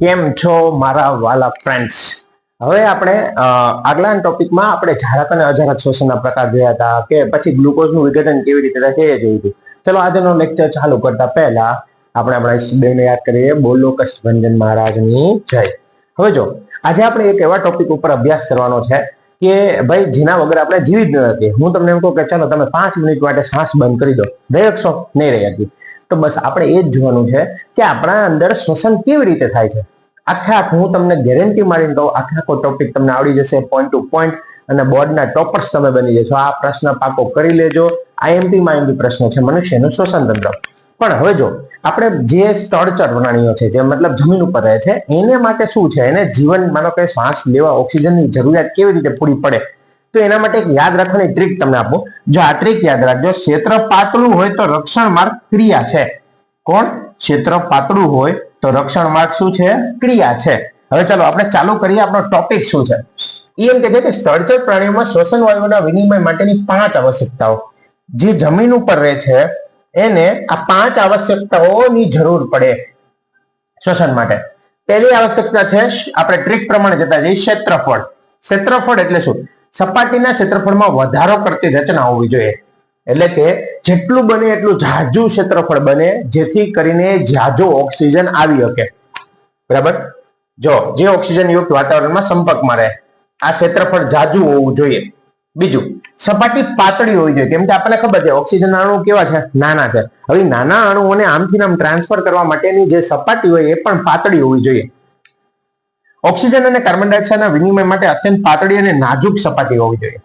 કેમ છો મારા વાલા ફ્રેન્ડ્સ? હવે આપણે આગલા ટોપિકમાં આપણે જાહેરાત અને અજારત શ્વસનના પ્રકાર જોયા હતા કે પછી ગ્લુકોઝનું વિઘટન કેવી રીતે થાય છે એ જોયું હતું. ચલો આજનો લેક્ચર ચાલુ કરતા પહેલા આપણે આપણા સ્ટુડન્ટને યાદ કરીએ. બોલો કષ્ટભંજન મહારાજની જય. હવે જો આજે આપણે એક એવા ટોપિક ઉપર અભ્યાસ કરવાનો છે કે ભાઈ જેના વગર આપણે જીવી જ ન શકીએ. હું તમને એમ કહું કે ચાલો તમે 5 મિનિટ માટે શ્વાસ બંધ કરી દો, રહી શકશો? નહીં રહી શકીએ. તો બસ આપણે એ જ જોવાનું છે કે આપણા અંદર શ્વસન કેવી રીતે થાય છે. હું તમને ગેરંટી મારીને કહું, આખો ટોપિક તમને આવડી જશે પોઈન્ટ ટુ પોઈન્ટ અને બોર્ડના ટોપર્સ તમે બની જશો. આ પ્રશ્ન પાકો કરી લેજો. આઈએમપી પ્રશ્ન છે મનુષ્યનું શ્વસન તંત્ર. પણ હવે જો આપણે જે સ્થળચર પ્રાણીઓ છે, જે મતલબ જમીન ઉપર રહે છે, એને માટે શું છે, એને જીવન માનો કે શ્વાસ લેવા ઓક્સિજનની જરૂરિયાત કેવી રીતે પૂરી પડે, તો એના માટે એક યાદ રાખવાની ટ્રીક તમને આપો. જો આ ટ્રીક યાદ રાખજો, ક્ષેત્ર પાતળું હોય તો રક્ષણ માર્ગ ક્રિયા છે. કોણ? ક્ષેત્ર પાતળું હોય તો રક્ષણ માર્ગ શું છે? ક્રિયા છે. હવે ચાલો આપણે ચાલુ કરીએ. આપણો ટોપિક શું છે? એમ કે છે કે સ્થળચર પ્રાણીઓમાં શ્વસન વાયુના વિનિમય માટેની 5 આવશ્યકતાઓ. જે જમીન ઉપર રહે છે એને આ 5 આવશ્યકતાઓની જરૂર પડે શ્વસન માટે. પહેલી આવશ્યકતા છે, આપણે ટ્રીક પ્રમાણે જતા જઈએ, ક્ષેત્રફળ. ક્ષેત્રફળ એટલે શું? સપાટીના ક્ષેત્રફળમાં વધારો કરતી રચના હોવી જોઈએ. એટલે કે જેટલું બને એટલું ઝાઝું ક્ષેત્રફળ બને, જેથી કરીને ઝાઝો ઓક્સિજન આવી શકે. બરાબર? જો જે ઓક્સિજન યુક્ત વાતાવરણમાં સંપર્કમાં રહે, આ ક્ષેત્રફળ ઝાઝું હોવું જોઈએ. બીજું, સપાટી પાતળી હોવી જોઈએ. કેમ કે આપણને ખબર છે ઓક્સિજનના અણુ કેવા છે? નાના છે. હવે નાના અણુઓને આમથી આમ ટ્રાન્સફર કરવા માટેની જે સપાટી હોય એ પણ પાતળી હોવી જોઈએ. ઓક્સિજન અને કાર્બન ડાયોક્સાઇડના વિનિમય માટે અત્યંત પાતળી અને નાજુક સપાટી હોવી જોઈએ.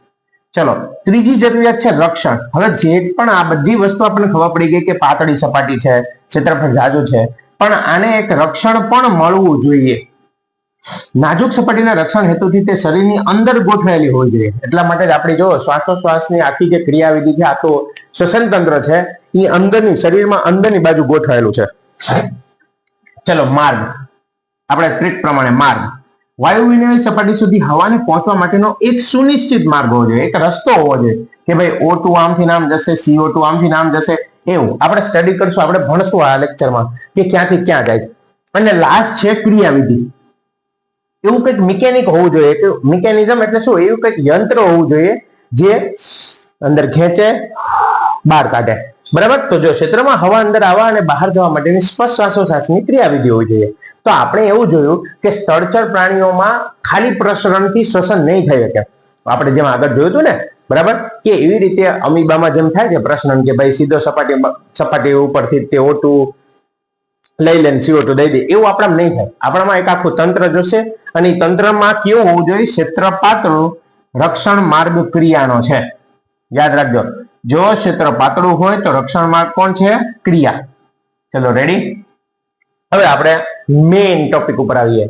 ચલો, ત્રીજી જરૂરિયાત છે રક્ષણ. હવે જે પણ આ બધી વસ્તુ આપણને ખબર પડી ગઈ કે પાતળી સપાટી છે, ક્ષેત્રફળ ઝાઝું છે, પણ આને એક રક્ષણ પણ મળવું જોઈએ. નાજુક સપાટીના રક્ષણ હેતુથી તે શરીરની અંદર ગોઠવાયેલી હોવી જોઈએ. એટલા માટે જ આપણે જો શ્વાસોશ્વાસની આખી જે ક્રિયાવિધિ છે, આખું શ્વસન તંત્ર છે, એ અંદરની શરીરમાં અંદરની બાજુ ગોઠવાયેલું છે. ચલો, માર્ગ. આપણે ટ્રીક પ્રમાણે માર્ગ. વાયુ વિનિમય સપાટી સુધી હવાને પહોંચવા માટેનો એક સુનિશ્ચિત માર્ગ હોવો જોઈએ, એક રસ્તો હોવો જોઈએ કે ભાઈ O2 આમથી નામ જશે, CO2 આમથી નામ જશે. એવું આપણે સ્ટડી કરશું, આપણે ભણશું આ લેક્ચરમાં કે ક્યાંથી ક્યાં જાય છે. અને લાસ્ટ છે ક્રિયાવિધિ. એવું કંઈક મિકેનિક હોવું જોઈએ. કે મિકેનિઝમ એટલે શું? એવું કંઈક યંત્ર હોવું જોઈએ જે અંદર ખેંચે, બહાર કાઢે. બરાબર? તો જો ક્ષેત્રમાં હવા અંદર આવવા અને બહાર જવા માટેની સ્પષ્ટ શ્વાસોશ્વાસની ક્રિયાવિધિ હોવી જોઈએ. તો આપણે એવું જોયું કે સ્થળચર પ્રાણીઓમાં ખાલી પ્રસરણથી શ્વસન નહીં થઈ શકે. આપણે જેમ આગળ જોયું હતું ને, બરાબર, કે એવી રીતે અમીબામાં જેમ થાય છે પ્રસરણ, કે ભાઈ સીધો સપાટી ઉપરથી તે O2 લઈ લે, CO2 દઈ દે, એવું આપણામાં નહીં થાય. આપણામાં એક આખું તંત્ર જોશે અને એ તંત્રમાં કેવું હોવું જોઈએ? ક્ષેત્ર પાતળું, રક્ષણ માર્ગ ક્રિયાનો છે. યાદ રાખજો, જો ક્ષેત્ર પાતળું હોય તો રક્ષણ માર્ગ કોણ છે? ક્રિયા. ચલો, રેડી? હવે આપણે મેઇન ટોપિક ઉપર આવીએ.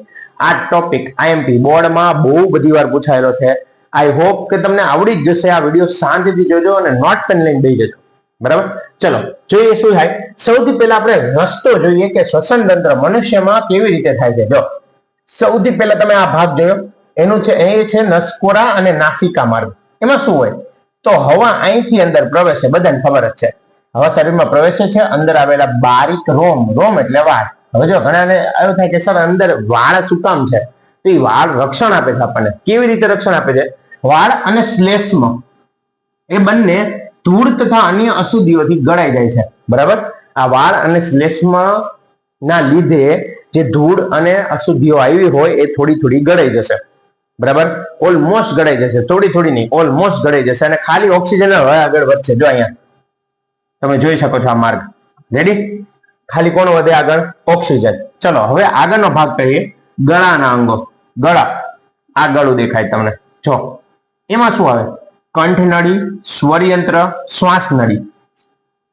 આ ટોપિક આઈએમપી બોર્ડમાં બહુ બધી વાર પૂછાયેલો છે. આઈ હોપ કે તમને આવડી જ જશે. આ વિડીયો શાંતિથી જોજો અને નોટ પેન લઈને બેસી જજો. બરાબર? ચલો જોઈએ શું થાય. સૌથી પહેલા આપણે રસ્તો જોઈએ કે શ્વસન તંત્ર મનુષ્યમાં કેવી રીતે થાય છે. જો સૌથી પહેલા તમે આ ભાગ જોયો, એનું છે એ છે નસકોરા અને નાસિકા માર્ગ. એમાં શું હોય? તો હવા અહીંથી અંદર પ્રવેશે, બધાને ખબર જ છે. હવા શરીરમાં પ્રવેશે છે, અંદર આવેલા બારીક રોમ એટલે વાળ. હવે જો ઘણાને એવું થાય કે સર અંદર વાળ શું કામ છે? તો એ વાળ રક્ષણ આપે છે આપણને. કેવી રીતે રક્ષણ આપે છે? વાળ અને શ્લેષ્મ એ બંને ધૂળ તથા અન્ય અશુદ્ધિઓથી ગળાઈ જાય છે. બરાબર? આ વાળ અને શ્લેષ્મ ના લીધે જે ધૂળ અને અશુદ્ધિઓ આવી હોય એ થોડી થોડી ગળાઈ જશે. બરાબર? ઓલમોસ્ટ ગળાઈ જશે. થોડી થોડી નહીં, ઓલમોસ્ટ ગળાઈ જશે અને ખાલી ઓક્સિજન હવે આગળ વધશે. જો અહીંયા તમે જોઈ શકો છો આ માર્ગ. રેડી? ખાલી કોણ વધે આગળ? ઓક્સિજન. ચલો હવે આગળનો ભાગ કહીએ, ગળાના અંગો. ગળા, આ ગળું દેખાય તમને. જો એમાં શું આવે? કંઠ નળી, સ્વરયંત્ર, શ્વાસ નળી.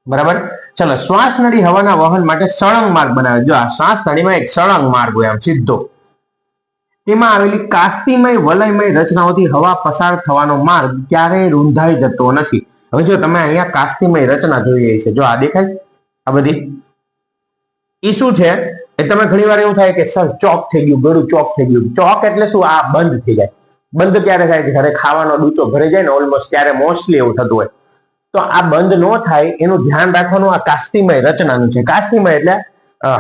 બરાબર? ચલો, શ્વાસ નળી હવાના વહન માટે સળંગ માર્ગ બનાવે. જો આ શ્વાસ નળીમાં એક સળંગ માર્ગ હોય, આમ સીધો. તેમાં આવેલી કાસ્તિમય વલયમય રચનાઓથી હવા પસાર થવાનો માર્ગ ક્યારેય રૂંધાઈ જતો નથી. હવે જો તમે અહીંયા કાસ્તિમય રચના જોઈ રહી છે, જો આ દેખાય આ બધી, એ શું છે? એ તમે ઘણી વાર એવું થાય કે સર ચોક થઈ ગયું, ગળું ચોક થઈ ગયું. ચોક એટલે શું? આ બંધ થઈ જાય. બંધ ક્યારે થાય? કે ઘરે ખાવાનો ડૂચો ભરાઈ જાય ને ઓલમોસ્ટ, ત્યારે મોસ્ટલી એવું થતું હોય. તો આ બંધ ન થાય એનું ધ્યાન રાખવાનું આ કાસ્તિમય રચનાનું છે. કાસ્તિમય એટલે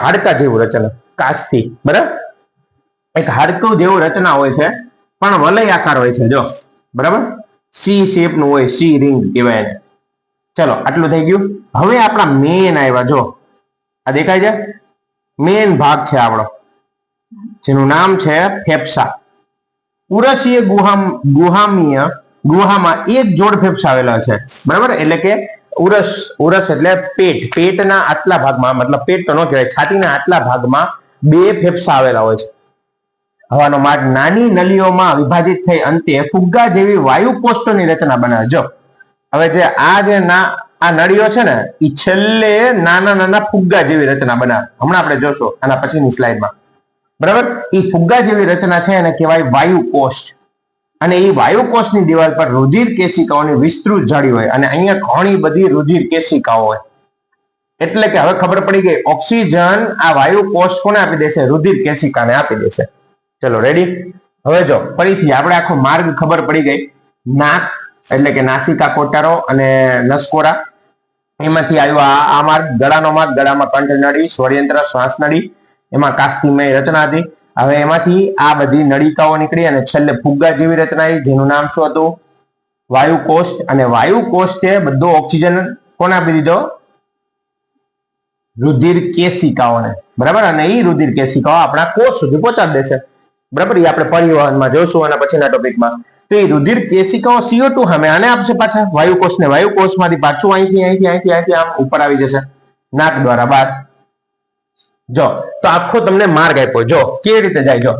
હાડકા જેવું રચના, કાસ્તી. બરાબર? એક હાડકું જેવું રચના હોય છે, પણ વલય આકાર હોય છે. જો બરાબર, સી શેપ નું હોય, સી રિંગ કહેવાય એને. ચલો આટલું થઈ ગયું. હવે આપણા મેન આવ્યા. જો આ દેખાય છે, મેન ભાગ છે આપણો, જેનું નામ છે ફેફસા. ઉરસીય ગુહામાં એક જોડ ફેફસા આવેલા છે. બરાબર, એટલે કે ઉરસ એટલે પેટ, પેટના આટલા ભાગમાં, મતલબ પેટ તો ન કહેવાય, છાતીના આટલા ભાગમાં બે ફેફસા આવેલા હોય છે. હવાનો માર્ગ નાની નળીઓમાં વિભાજિત થઈ અંતે ફુગ્ગા જેવી વાયુ કોષ્ઠોની રચના બનાવે. જો હવે જે આ નળીઓ છે ને, એ છેલ્લે નાના નાના ફુગ્ગા જેવી રચના બનાવે. હમણાં આપણે જોશું આના પછીની સ્લાઇડમાં. બરાબર, એ ફુગ્ગા જેવી રચના છે એને કહેવાય વાયુ કોષ્ઠ. અને એ વાયુ કોષની દિવાલ પર રુધિર કેશિકાઓની વિસ્તૃત જાળી હોય, અને અહીંયા ઘણી બધી રુધિર કેશિકાઓ હોય. એટલે કે હવે ખબર પડી ગઈ, ઓક્સિજન આ વાયુ કોષ કોને આપી દેશે? રુધિર કેશિકાને આપી દેશે. ચલો રેડી. હવે જો ફરીથી આપણે આખો માર્ગ ખબર પડી ગઈ. નાક એટલે કે નાસિકા કોટરો અને નસકોરા, એમાંથી આવ્યો આ માર્ગ, ગળાનો માર્ગ, ગળામાં કંઠ નળી, સ્વરયંત્ર, શ્વાસ નળી, એમાં કાસ્તિમય રચના હતી. હવે એમાંથી આ બધી નળિકાઓ નીકળી અને છેલ્લે ફુગ્ગા જેવી રચના આવી, જેનું નામ શું હતું? વાયુ કોષ્ઠ. અને વાયુ કોષ્ઠે બધો ઓક્સિજન કોને આપી દીધો? રુધિર કેશિકાઓને. બરાબર, અને એ રુધિર કેશિકાઓ આપણા કોષ સુધી પહોંચાડી દેશે. બરાબર, એ આપણે પરિવહનમાં જોશું આના પછીના ટોપિકમાં. તો એ રુધિર કેશિકાઓ CO2 સામે આને આપશે પાછા વાયુ કોષને. વાયુ કોષમાંથી પાછું અહીંથી આમ ઉપર આવી જશે નાક દ્વારા બહાર. જો તો આખો તમને માર્ગ આપ્યો. જો કેવી રીતે જાય. જો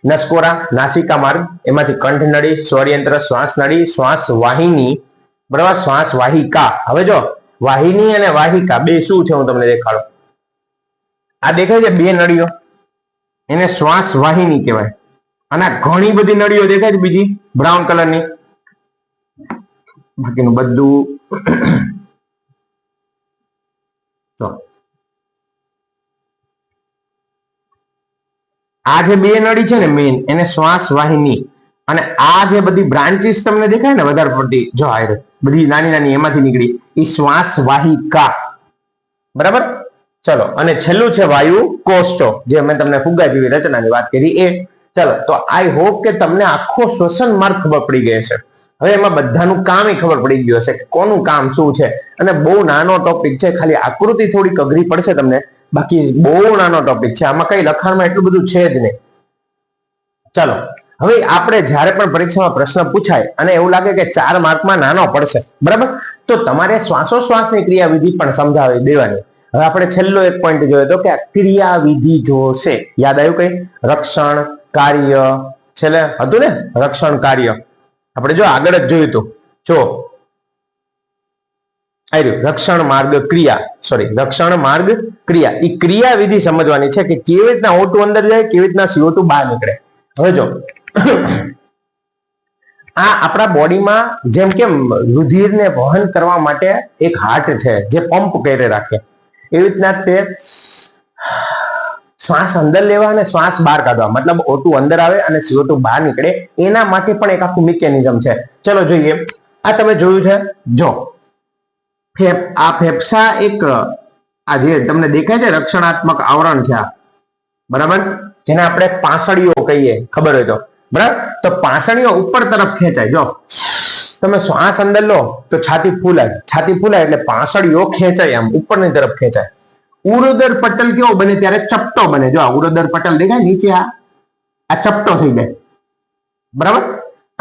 નસકોરા, નાસિકા માર્ગ, એમાંથી કંઠ નળી, સ્વરયંત્ર, શ્વાસ નળી, શ્વાસ વાહિની, બરાબર, શ્વાસ વાહિકા. હવે જો વાહિની અને વાહિકા બે શું છે હું તમને દેખાડું. આ દેખાય છે બે નળીઓ, એને શ્વાસ વાહિની કહેવાય. અને ઘણી બધી નળીઓ દેખાય છે બીજી બ્રાઉન કલરની, બાકીનું બધું તો આ જે બે નળી છે ને મેઇન, એને શ્વાસ વાહિની, અને આ જે બધી બ્રાન્ચીસ તમને દેખાય ને વધારે પડતી, જો આ બધી નાની નાની એમાંથી નીકળી, એ શ્વાસ વાહિકા. બરાબર, ચલો. અને છેલ્લું છે વાયુ કોષ્ઠો, જે મેં તમને ફુગ્ગા જેવી રચનાની વાત કરી એ. ચલો, તો આઈ હોપ કે તમને આખો શ્વસન માર્ગ ખબર પડી ગયો છે. હવે એમાં બધાનું કામ ખબર પડી ગયું હશે કે કોનું કામ શું છે. અને બહુ નાનો ટોપિક છે, ખાલી આકૃતિ થોડીક અઘરી પડશે તમને, બાકી બહુ નાનો ટોપિક છે. આમાં કઈ લખાણમાં એટલું બધું છે જ નહીં. ચાલો, હવે આપણે જ્યારે પણ પરીક્ષામાં પ્રશ્ન પૂછાય અને એવું લાગે કે 4 માર્કમાં નાનો પડશે, બરાબર, તો તમારે શ્વાસોશ્વાસની ક્રિયાવિધિ પણ સમજાવી દેવાની. હવે આપણે છેલ્લો એક પોઈન્ટ જોયો તો કે ક્રિયાવિધિ જોશે. યાદ આવ્યું કઈ? રક્ષણ કાર્ય છેલ્લે હતું ને, રક્ષણ કાર્ય. આપણે જો આગળ જ જોયું હતું. જો રક્ષણ માર્ગ ક્રિયા, સોરી, રક્ષણ માર્ગ ક્રિયા. એ ક્રિયાવિધિ સમજવાની છે કે કેવી રીતના O2 અંદર જાય, કેવી રીતના CO2 બહાર નીકળે. હવે જો આ આપણા બોડીમાં જેમ કે રુધિરને વહન કરવા માટે એક હાર્ટ છે જે પંપ કરી રાખે, એવી રીતના તે શ્વાસ અંદર લેવા અને શ્વાસ બહાર કાઢવા, મતલબ O2 અંદર આવે અને CO2 બહાર નીકળે, એના માટે પણ એક આખું મિકેનિઝમ છે. ચલો જોઈએ. આ તમે જોયું છે. જો આ ફેફસા એક આ જે તમને દેખાય છે રક્ષણાત્મક આવરણ છે આ, બરાબર, જેને આપણે પાંસળીઓ કહીએ, ખબર હોય તો. બરાબર, તો પાંસળીઓ ઉપર તરફ ખેંચાય. જો તમે શ્વાસ અંદર લો તો છાતી ફૂલાય, છાતી ફૂલાય એટલે પાંસળીઓ ખેંચાય, આમ ઉપરની તરફ ખેંચાય. ઉરોદર પટલ કેવો બને? ત્યારે ચપટો બને. જો આ ઉરોદર પટલ દેખાય નીચે, આ ચપટો થઈ જાય. બરાબર,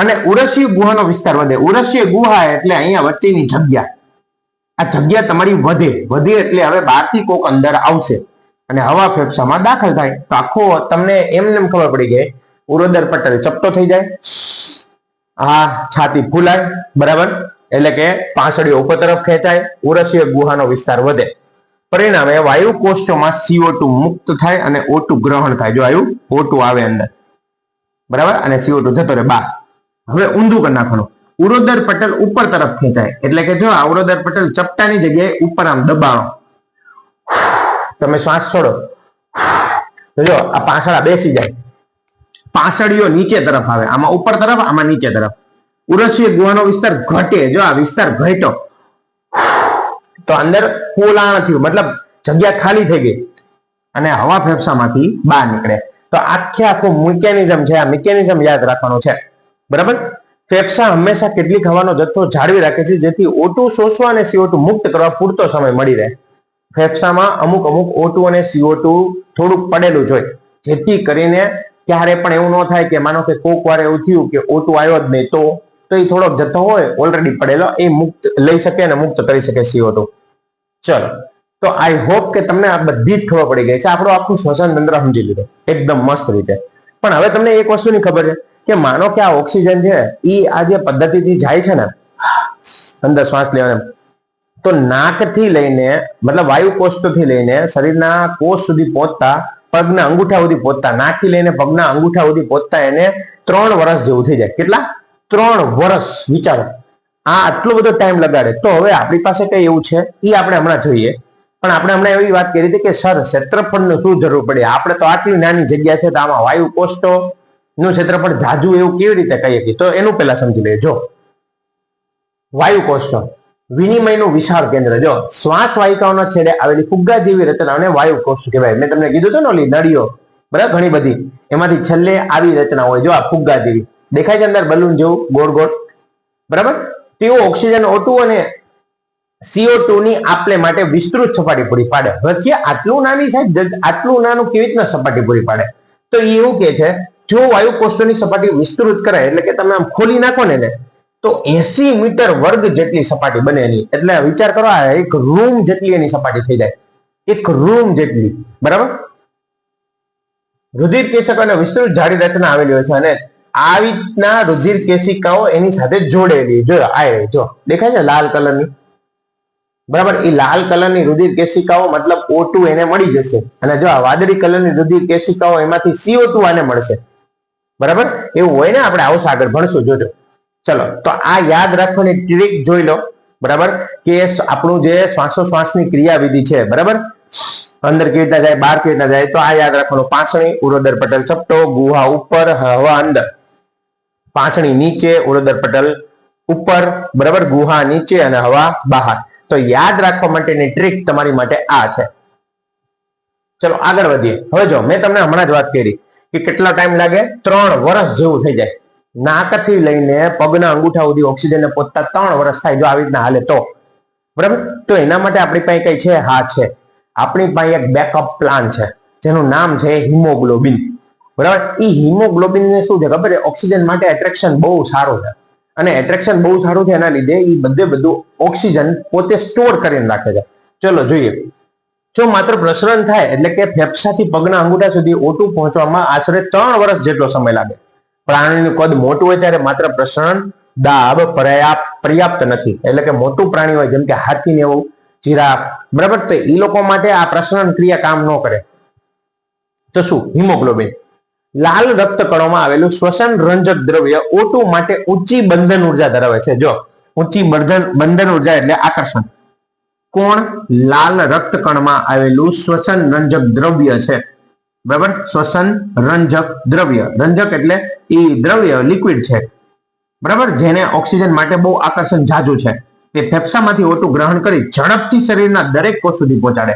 અને ઉરસીય ગુહાનો વિસ્તાર વધે. ઉરસીય ગુહા એટલે અહીંયા વચ્ચેની જગ્યા, આ જગ્યા તમારી વધે. વધે એટલે હવે બહારથી કોક અંદર આવશે અને હવા ફેફસામાં દાખલ થાય. તો આખો તમને એમને ખબર પડી ગઈ, ઉરોદર પટલ ચપટો થઈ જાય, આ છાતી ફૂલાય, બરાબર, એટલે કે પાંસળીઓ ઉપર તરફ ખેંચાય, ઉરસીય ગુહાનો વિસ્તાર વધે. પરિણામે વાયુ કોષ્ઠોમાં CO2 મુક્ત થાય અને O2 ગ્રહણ થાય. જો આવ્યું O2 આવે અંદર, બરાબર, અને CO2 જતો રહે બહાર. હવે ઊંધું કરી નાખવાનું. ઉરોદર પટલ ઉપર તરફ ખેંચાય એટલે કે જો આ ઉરોદર પટલ ચપટાની જગ્યાએ ઉપર આમ દબાણો, તમે શ્વાસ છોડો તો જો આ પાંસળા બેસી જાય, પાંસળીઓ નીચે તરફ આવે, આમાં ઉપર તરફ, આમાં નીચે તરફ. ઉરસીય ગુહાનો વિસ્તાર ઘટે. જો આ વિસ્તાર ઘટ્યો તો અંદર ફૂલાણ થયું, મતલબ જગ્યા ખાલી થઈ ગઈ અને હવા ફેફસામાંથી બહાર નીકળે. તો આખું મિકેનિઝમ છે, આ મિકેનિઝમ યાદ રાખવાનું છે. બરાબર. ફેફસા હંમેશા કેટલીક હવાનો જથ્થો જાળવી રાખે છે જેથી O2 શોષવા અને CO2 મુક્ત કરવા પૂરતો સમય મળી રહે. ફેફસામાં અમુક O2 અને CO2 થોડુંક પડેલું જોઈએ, જેથી કરીને ક્યારે પણ એવું ન થાય કે માનો કે કોક વાર એવું થયું કે O2 આવ્યો જ નહીં, તો એ થોડોક જથ્થો હોય ઓલરેડી પડેલો એ મુક્ત લઈ શકે અને મુક્ત કરી શકે CO2. ચલો, તો આઈ હોપ કે તમને આ બધી જ ખબર પડી ગઈ છે. આપણું આખું શ્વસન તંત્ર સમજી લીધું એકદમ મસ્ત રીતે. પણ હવે તમને એક વસ્તુની ખબર છે કે માનો કે આ ઓક્સિજન છે એ આ જે પદ્ધતિથી જાય છે ને અંદર શ્વાસ લેવાને, તો નાકથી લઈને મતલબ વાયુ કોષથી લઈને શરીરના કોષ સુધી પહોંચતા, પગના અંગૂઠા સુધી પહોંચતા, નાકથી લઈને પગના અંગૂઠા સુધી પહોંચતા એને 3 વર્ષ જેવું થઈ જાય. કેટલા? 3 વર્ષ. વિચારો, આ આટલો બધો ટાઈમ લગાડે. તો હવે આપણી પાસે કઈ એવું છે એ આપણે હમણાં જોઈએ. પણ આપણે હમણાં એવી વાત કરી હતી કે સર ક્ષેત્રફળનું શું જરૂર પડે, આપણે તો આટલી નાની જગ્યા છે તો આમાં વાયુ કોષો નું ક્ષેત્રફળ જાજુ એવું કેવી રીતે કહીએ છીએ? તો એનું પહેલા સમજી લેજો. વાયુ કોષો વિનિમયનું વિશાળ કેન્દ્ર. જો શ્વાસ વાહિકાઓના છેડે આવેલી ફુગ્ગા જેવી રચનાઓને વાયુ કોષ કહેવાય. મેં તમને કીધું હતું ને ઓલી નળીઓ, બરાબર, ઘણી બધી, એમાંથી છેલ્લે આવી રચના હોય. જો આ ફુગ્ગા જેવી દેખાય છે અંદર બલૂન જેવું ગોળ ગોળ, બરાબર. તેઓ ઓક્સિજન O2 અને CO2 ની આપલે માટે વિસ્તૃત સપાટી પૂરી પાડે. હવે કે આટલું નાની સાહેબ, આટલું નાનું કેવી રીતના સપાટી પૂરી પાડે? તો એ એવું કે છે, જો વાયુ કોષોની સપાટી વિસ્તૃત કરે એટલે કે તમે આમ ખોલી નાખો ને તો 80 મીટર વર્ગ જેટલી સપાટી બને એની. એટલે વિચાર કરો, આ એક રૂમ જેટલી એની સપાટી થઈ જાય, એક રૂમ જેટલી. બરાબર. રુધિર કેશિકાઓને વિસ્તૃત જાડી રચના આવેલી હોય છે અને આવી રીતના રુધિર કેશિકાઓ એની સાથે જોડેલી. જો આ જો દેખાય છે લાલ કલરની, બરાબર. એ લાલ કલરની રુધિર કેશિકાઓ મતલબ O2 એને મળી જશે, અને જો આ વાદળી કલરની રુધિર કેશિકાઓ એમાંથી CO2 આને મળશે. બરાબર. એવું હોય ને, આપણે આવશે આગળ ભણશું, જોજો. ચલો, તો આ યાદ રાખવાની ટ્રીક જોઈ લો. બરાબર, કે આપણું જે શ્વાસોશ્વાસની ક્રિયાવિધિ છે, બરાબર, અંદર કેવી રીતના જાય, બહાર કેવી રીતના જાય, તો આ યાદ રાખવાનું. પાંસળી, ઉરોદર પટલ ચપટો, ગુહા ઉપર, હવા અંદર. પાંસળી નીચે, ઉરોદર પટલ ઉપર, બરાબર, ગુહા નીચે અને હવા બહાર. તો યાદ રાખવા માટેની ટ્રીક તમારી માટે આ છે. ચલો આગળ વધીએ. હવે જો મેં તમને હમણાં જ વાત કરી કે કેટલો ટાઈમ લાગે, 3 વર્ષ જેવું થઈ જાય. નાકથી લઈને પગના અંગૂઠા સુધી ઓક્સિજનને પહોંચતા 3 વર્ષ થાય જો આવી રીતના હાલે તો. બરાબર. તો એના માટે આપણી પાસે કઈ છે? હા છે, આપણી પાસે એક બેકઅપ પ્લાન છે જેનું નામ છે હિમોગ્લોબિન. બરાબર. એ હિમોગ્લોબિન ને શું છે ખબર છે? ઓક્સિજન માટે એટ્રેક્શન બહુ સારું છે, અને એટ્રેક્શન બહુ સારું છે એના લીધે એ બધું ઓક્સિજન પોતે સ્ટોર કરીને રાખે છે. ચલો જોઈએ. જો માત્ર પ્રસરણ થાય એટલે કે ફેફસાથી પગના અંગૂઠા સુધી O2 પહોંચવામાં આશરે 3 વર્ષ જેટલો સમય લાગે. પ્રાણીનું કદ મોટું હોય ત્યારે માત્ર પ્રસરણ દાબ પર્યાપ્ત નથી. એટલે કે મોટું પ્રાણી હોય જેમ કે હાથી ને એવું, જીરાફ, બરાબર, તો એ લોકો માટે આ પ્રસરણ ક્રિયા કામ ન કરે. તો શું? હિમોગ્લોબિન લાલ રક્તકણોમાં આવેલું શ્વસન રંજક દ્રવ્ય O2 માટે ઊંચી બંધન ઉર્જા ધરાવે છે. જો ઊંચી બંધન ઉર્જા એટલે આકર્ષણ. કોણ? લાલ રક્તકણમાં આવેલું શ્વસન રંજક દ્રવ્ય છે. બરાબર. શ્વસન રંજક દ્રવ્ય, રંજક એટલે એ દ્રવ્ય લિક્વિડ છે, બરાબર, જેને ઓક્સિજન માટે બહુ આકર્ષણ જાજુ છે. તે ફેફસામાંથી O2 ગ્રહણ કરી ઝડપથી શરીરના દરેક કોષ સુધી પહોંચાડે,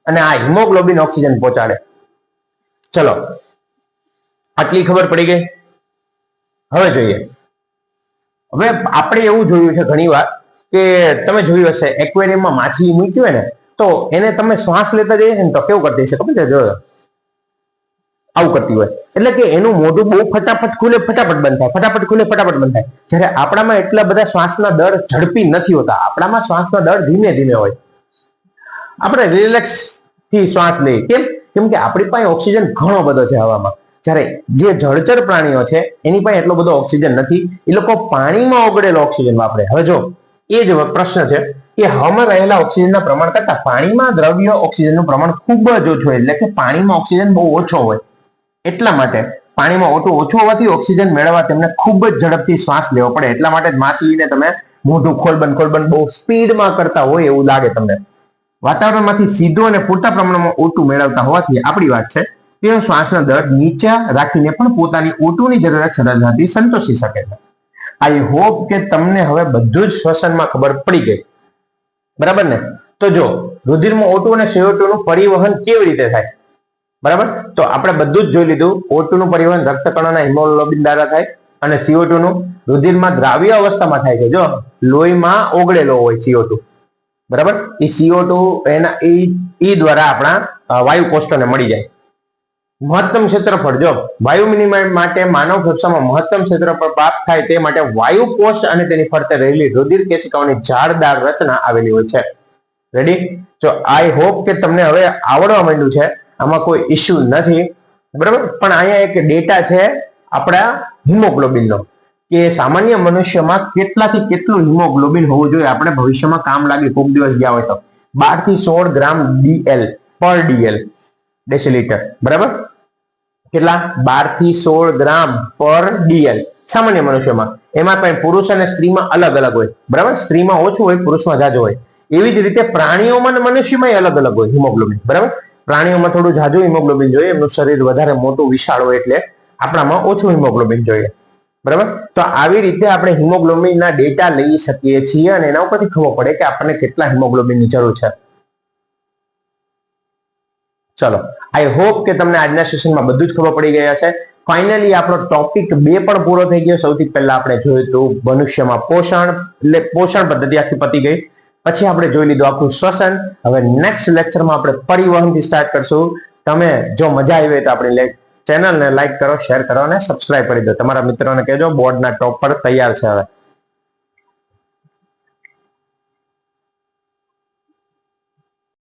અને આ હિમોગ્લોબિન ઓક્સિજન પહોંચાડે. ચલો, આટલી ખબર પડી ગઈ. હવે જોઈએ. હવે આપણે એવું જોયું છે ઘણી વાર કે તમે જોયું હશે એક્વેરિયમમાં માછલી મૂકી હોય ને તો એને તમે શ્વાસ લેતા જઈએ ને તો કેવું કરતી હશે ખબર છે? જો આવું કરતી હોય, એટલે કે એનું મોઢું બહુ ફટાફટ ખુલે, ફટાફટ બંધ થાય, ફટાફટ ખુલે, ફટાફટ બંધ થાય. જ્યારે આપણામાં એટલા બધા શ્વાસના દર ઝડપી નથી હોતા, આપણામાં શ્વાસના દર ધીમે ધીમે હોય. આપણે રિલેક્સ થી શ્વાસ લઈએ. કેમ કે આપણી પાસે ઓક્સિજન ઘણો બધો છે હવામાં. જ્યારે જે જળચર પ્રાણીઓ છે એની પાસે એટલો બધો ઓક્સિજન નથી, એ લોકો પાણીમાં ઓગળેલો ઓક્સિજન વાપરે. હવે જો એ જ પ્રશ્ન છે કે હવામાં રહેલા ઓક્સિજનના પ્રમાણ કરતા પાણીમાં દ્રવ્ય ઓક્સિજનનું પ્રમાણ ખૂબ જ ઓછું હોય, એટલે કે પાણીમાં ઓક્સિજન બહુ ઓછો હોય. એટલા માટે પાણીમાં O2 ઓછો હોવાથી ઓક્સિજન મેળવવા તેમને ખૂબ જ ઝડપથી શ્વાસ લેવો પડે. એટલા માટે જ માછલીને તમે મોઢું ખોલબંધ બહુ સ્પીડમાં કરતા હોય એવું લાગે તમને. વાતાવરણમાંથી સીધો અને પૂરતા પ્રમાણમાં O2 મેળવતા હોવાથી આપણી વાત છે તે શ્વાસના દર નીચા રાખીને પણ પોતાની O2 ની જરૂરિયાત સરળતાથી સંતોષી શકે છે. આઈ હોપ કે તમને હવે બધું જ શ્વસનમાં ખબર પડી ગઈ. બરાબર ને? તો જો રુધિરમાં O2 અને CO2 નું પરિવહન કેવી રીતે થાય? બરાબર. તો આપણે બધું જ જોઈ લીધું. O2 નું પરિવહન રક્તકણોના હિમોગ્લોબિન દ્વારા થાય અને CO2 નું રુધિરમાં દ્રાવ્ય અવસ્થામાં થાય છે. જો લોહીમાં ઓગળેલો હોય CO2, બરાબર, એ CO2 એના ઈ દ્વારા આપણા વાયુ કોષોને મળી જાય. મહત્તમ ક્ષેત્રફળ, જો વાયુ વિનિમય માટે માનવ ફેફસામાં મહત્તમ ક્ષેત્રફળ પ્રાપ્ત થાય તે માટે વાયુ કોષ અને તેની ફરતે રહેલી રુધિર કેશિકાઓની જાળદાર રચના આવેલી હોય છે. રેડી? તો આઈ હોપ કે તમને હવે આવડવા માંડ્યું છે, આમાં કોઈ ઇશ્યુ નથી, બરાબર. પણ અહીંયા એક ડેટા છે આપણા હિમોગ્લોબિનનો, કે સામાન્ય મનુષ્યમાં કેટલાથી કેટલું હિમોગ્લોબિન હોવું જોઈએ, આપણે ભવિષ્યમાં કામ લાગે, કોઈક દિવસ ગયા હોય તો. 12 થી 16 ગ્રામ DL પર DL ડેસીલીટર, બરાબર. કેટલા? 12 થી 16 ગ્રામ પર DL સામાન્ય મનુષ્યમાં. એમાં કઈ પુરુષ અને સ્ત્રીમાં અલગ અલગ હોય, બરાબર. સ્ત્રીમાં ઓછું હોય, પુરુષમાં જાજુ હોય. એવી જ રીતે પ્રાણીઓમાં અને મનુષ્યમાં અલગ અલગ હોય હિમોગ્લોબિન, બરાબર. પ્રાણીઓમાં થોડું જાજુ હિમોગ્લોબિન જોઈએ, એમનું શરીર વધારે મોટું વિશાળ હોય, એટલે આપણામાં ઓછું હિમોગ્લોબિન જોઈએ, બરાબર. તો આવી રીતે આપણે હિમોગ્લોબિનના ડેટા લઈ શકીએ છીએ અને એના ઉપરથી ખબર પડે કે આપણને કેટલા હિમોગ્લોબિનની જરૂર છે. ચલો, આઈ હોપ કે તમને આજના સેશનમાં બધું જ ખબર પડી ગયા છે. ફાઇનલી આપણો ટોપિક 2 પણ પૂરો થઈ ગયો. સૌથી પહેલા આપણે જોયું તો મનુષ્યમાં પોષણ, એટલે પોષણ પદ્ધતિ આખી પતી ગઈ. પછી આપણે જોઈ લીધું આખું શ્વસન. હવે નેક્સ્ટ લેક્ચરમાં આપણે પરિવહનથી સ્ટાર્ટ કરશું. તમે જો મજા આવી હોય તો આપણી ચેનલને લાઈક કરો, શેર કરો અને સબસ્ક્રાઇબ કરી દો. તમારા મિત્રોને કહેજો, બોર્ડના ટોપ પર તૈયાર છે હવે.